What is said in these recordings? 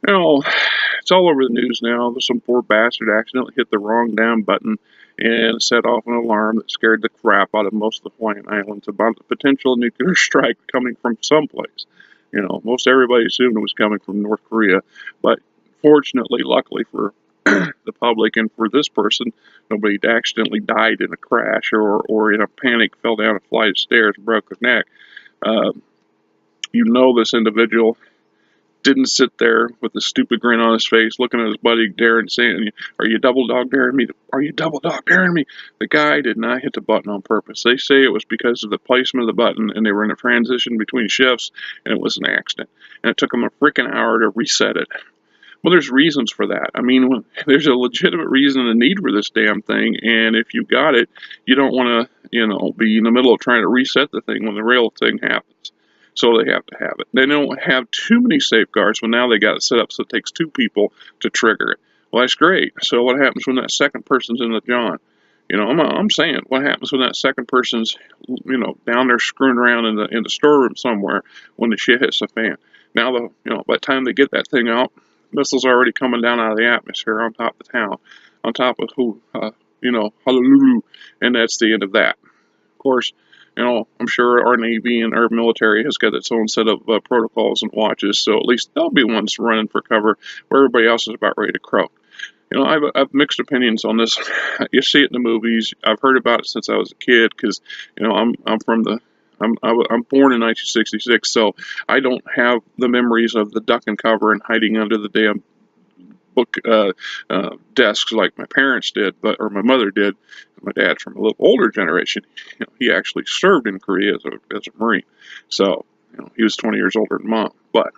You know, it's all over the news now. Some poor bastard accidentally hit the wrong damn button and set off an alarm that scared the crap out of most of the Hawaiian Islands about the potential nuclear strike coming from someplace. Most everybody assumed it was coming from North Korea, but fortunately, luckily for the public and for this person, nobody accidentally died in a crash or in a panic fell down a flight of stairs and broke their neck. Uh, this individual didn't sit there with a stupid grin on his face, looking at his buddy Darren, saying, "Are you double dog daring me? Are you double dog daring me?" The guy did not hit the button on purpose. They say it was because of the placement of the button, and they were in a transition between shifts, and it was an accident. And it took them a freaking hour to reset it. Well, there's reasons for that. I mean, there's a legitimate reason and need for this damn thing, and if you got it, you don't want to, be in the middle of trying to reset the thing when the real thing happens. So they have to have it. They don't have too many safeguards, but now they got it set up so it takes two people to trigger it. Well, that's great. So what happens when that second person's in the John? I'm saying, what happens when that second person's, down there screwing around in the storeroom somewhere when the shit hits the fan? Now, by the time they get that thing out, missiles are already coming down out of the atmosphere on top of the town, on top of Honolulu, and that's the end of that. Of course, I'm sure our Navy and our military has got its own set of protocols and watches, so at least they'll be ones running for cover where everybody else is about ready to croak. I've mixed opinions on this. You see it in the movies. I've heard about it since I was a kid because, I'm from the I'm born in 1966, so I don't have the memories of the duck and cover and hiding under the damn book desks like my parents did, or my mother did. My dad's from a little older generation. He actually served in Korea as a Marine, so he was 20 years older than Mom. But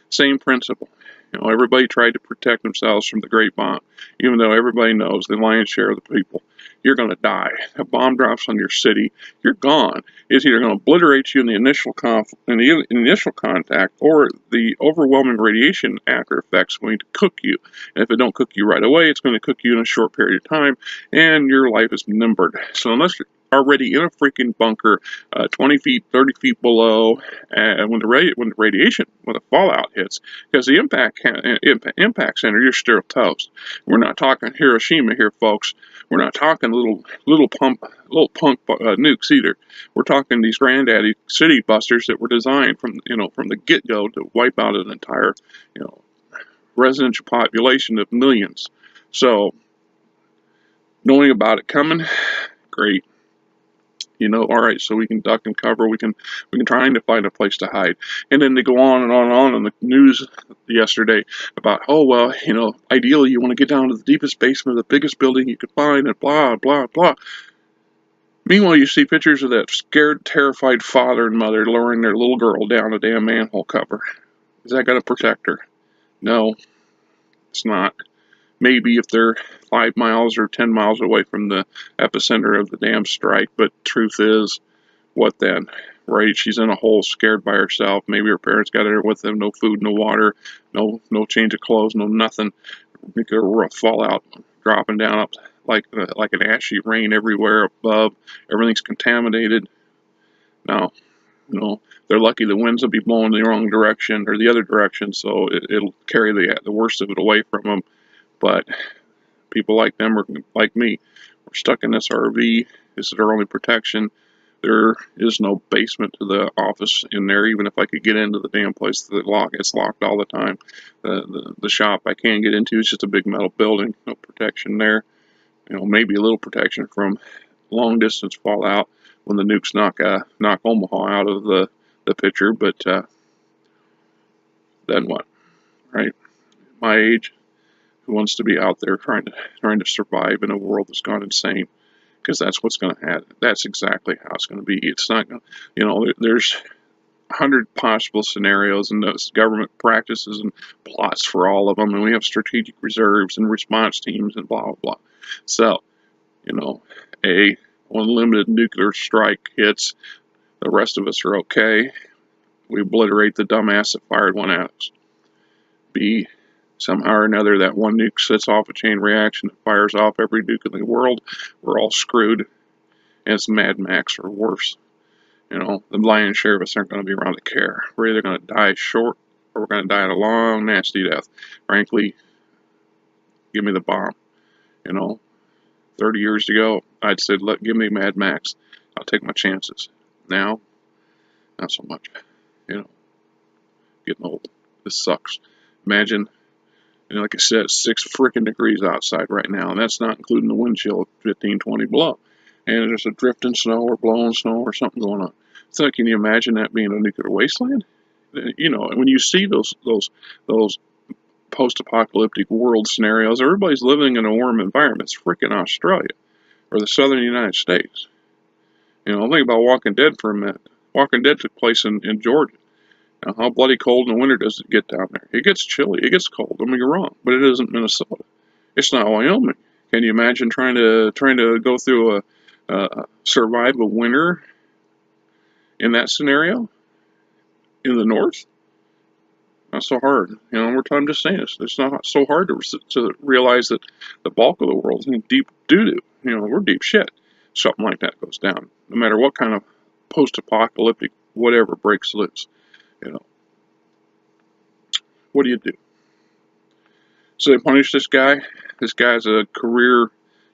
same principle. Everybody tried to protect themselves from the Great Bomb, even though everybody knows the lion's share of the people, you're going to die. A bomb drops on your city, you're gone. It's either going to obliterate you in the initial contact, or the overwhelming radiation after effects going to cook you. And if it don't cook you right away, it's going to cook you in a short period of time, and your life is numbered. So unless you're already in a freaking bunker, 20 feet, 30 feet below, and when the fallout hits, because the impact center, you're still toast. We're not talking Hiroshima here, folks. We're not talking little punk nukes either. We're talking these granddaddy city busters that were designed from the get go to wipe out an entire residential population of millions. So knowing about it coming, great. All right, so we can duck and cover. We can try to find a place to hide. And then they go on and on and on in the news yesterday about, oh, well, ideally you want to get down to the deepest basement of the biggest building you could find, and blah, blah, blah. Meanwhile, you see pictures of that scared, terrified father and mother lowering their little girl down a damn manhole cover. Is that going to protect her? No, it's not. Maybe if they're 5 miles or 10 miles away from the epicenter of the damn strike, but truth is, what then? Right? She's in a hole, scared by herself. Maybe her parents got her with them. No food, no water, no change of clothes, no nothing. Nuclear fallout dropping down up like an ashy rain everywhere above. Everything's contaminated. No, they're lucky the winds will be blowing the wrong direction or the other direction, so it'll carry the worst of it away from them. But people like them or like me, we're stuck in this RV. This is our only protection. There is no basement to the office in there. Even if I could get into the damn place, it's locked all the time. The shop I can get into is just a big metal building. No protection there. Maybe a little protection from long distance fallout when the nukes knock Omaha out of the picture. But then what? Right? My age, who wants to be out there trying to survive in a world that's gone insane? Because that's what's going to happen. That's exactly how it's going to be. It's not going to, there's 100 possible scenarios, and those government practices and plots for all of them, and we have strategic reserves and response teams and blah, blah, blah. So, A, unlimited nuclear strike hits, the rest of us are okay. We obliterate the dumbass that fired one at us. B, somehow or another, that one nuke sets off a chain reaction that fires off every nuke in the world. We're all screwed. And it's Mad Max or worse. The lion's share of us aren't going to be around to care. We're either going to die short, or or we're going to die a long, nasty death. Frankly, give me the bomb. 30 years ago, I'd said, give me Mad Max. I'll take my chances. Now, not so much. Getting old. This sucks. Imagine, like I said, 6 freaking degrees outside right now, and that's not including the wind chill of 15, 20 below. And there's a drifting snow or blowing snow or something going on. So can you imagine that being a nuclear wasteland? When you see those post-apocalyptic world scenarios, everybody's living in a warm environment. It's freaking Australia or the southern United States. Think about Walking Dead for a minute. Walking Dead took place in Georgia. Now, how bloody cold in the winter does it get down there? It gets chilly. It gets cold. Don't get me wrong, but it isn't Minnesota. It's not Wyoming. Can you imagine trying to go through survive a winter in that scenario in the north? Not so hard. I'm just saying it's not so hard to realize that the bulk of the world is in deep doo-doo. We're deep shit. Something like that goes down, no matter what kind of post-apocalyptic whatever breaks loose. What do you do? So they punish this guy. This guy's a career,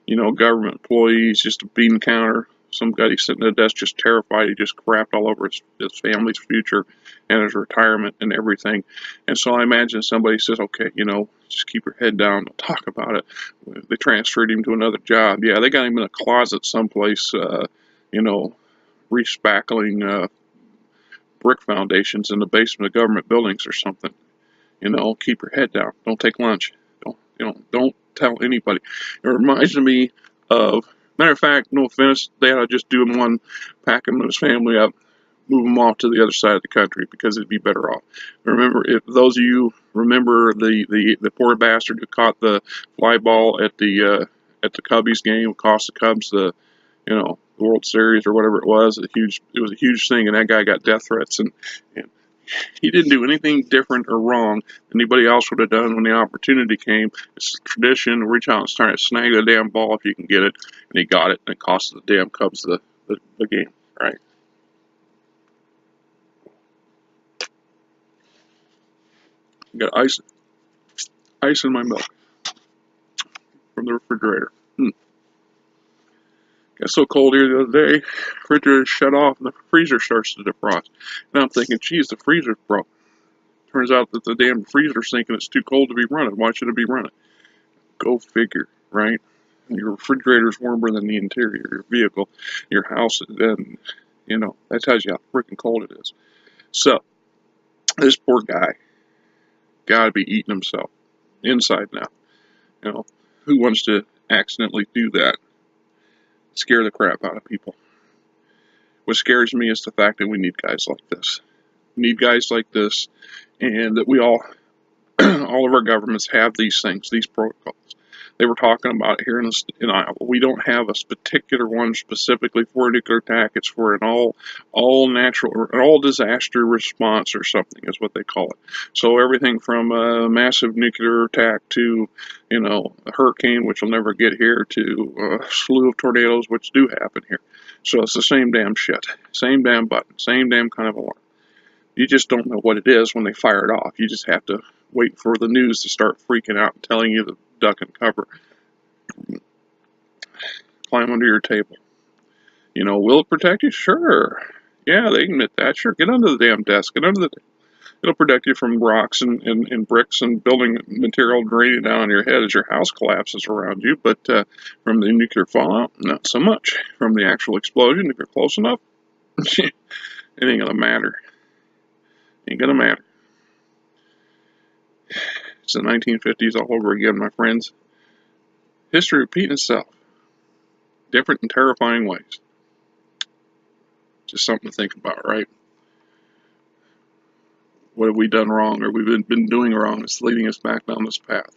government employee. He's just a bean counter. Some guy he's sitting at a desk just terrified. He just crapped all over his family's future and his retirement and everything. And so I imagine somebody says, okay, just keep your head down. Don't talk about it. They transferred him to another job. Yeah, they got him in a closet someplace, respackling brick foundations in the basement of government buildings or something. Keep your head down. Don't take lunch. Don't tell anybody. It reminds me of, matter of fact, no offense, Dad, I'd just do him one, pack him and his family up, move them off to the other side of the country because it'd be better off. Remember, if those of you remember the poor bastard who caught the fly ball at the Cubbies game, cost the Cubs the World Series or whatever it was, it was a huge thing, and that guy got death threats, and he didn't do anything different or wrong than anybody else would have done when the opportunity came. It's a tradition. Reach out and try to snag the damn ball if you can get it. And he got it, and it cost the damn Cubs the game, right? Got ice in my milk from the refrigerator. Got so cold here the other day, refrigerator shut off and the freezer starts to defrost. And I'm thinking, geez, the freezer's broke. Turns out that the damn freezer's thinking it's too cold to be running. Why should it be running? Go figure, right? Your refrigerator's warmer than the interior of your vehicle, your house, and that tells you how freaking cold it is. So, this poor guy gotta be eating himself inside now. Who wants to accidentally do that? Scare the crap out of people. What scares me is the fact that we need guys like this. We need guys like this, and that we all of our governments have these things, these protocols. They were talking about it here in Iowa. We don't have a particular one specifically for a nuclear attack. It's for an all natural or an all disaster response or something is what they call it. So everything from a massive nuclear attack to a hurricane, which will never get here, to a slew of tornadoes, which do happen here. So it's the same damn shit, same damn button, same damn kind of alarm. You just don't know what it is when they fire it off. You just have to wait for the news to start freaking out and telling you to duck and cover. Climb under your table. Will it protect you? Sure. Yeah, they admit that. Sure, get under the damn desk. Get under the table. It'll protect you from rocks and bricks and building material draining down on your head as your house collapses around you. But from the nuclear fallout, not so much. From the actual explosion, if you're close enough, it ain't gonna matter. Ain't gonna matter. It's the 1950s all over again, my friends. History repeating itself. Different and terrifying ways. Just something to think about, right? What have we done wrong, or we've been doing wrong that's leading us back down this path?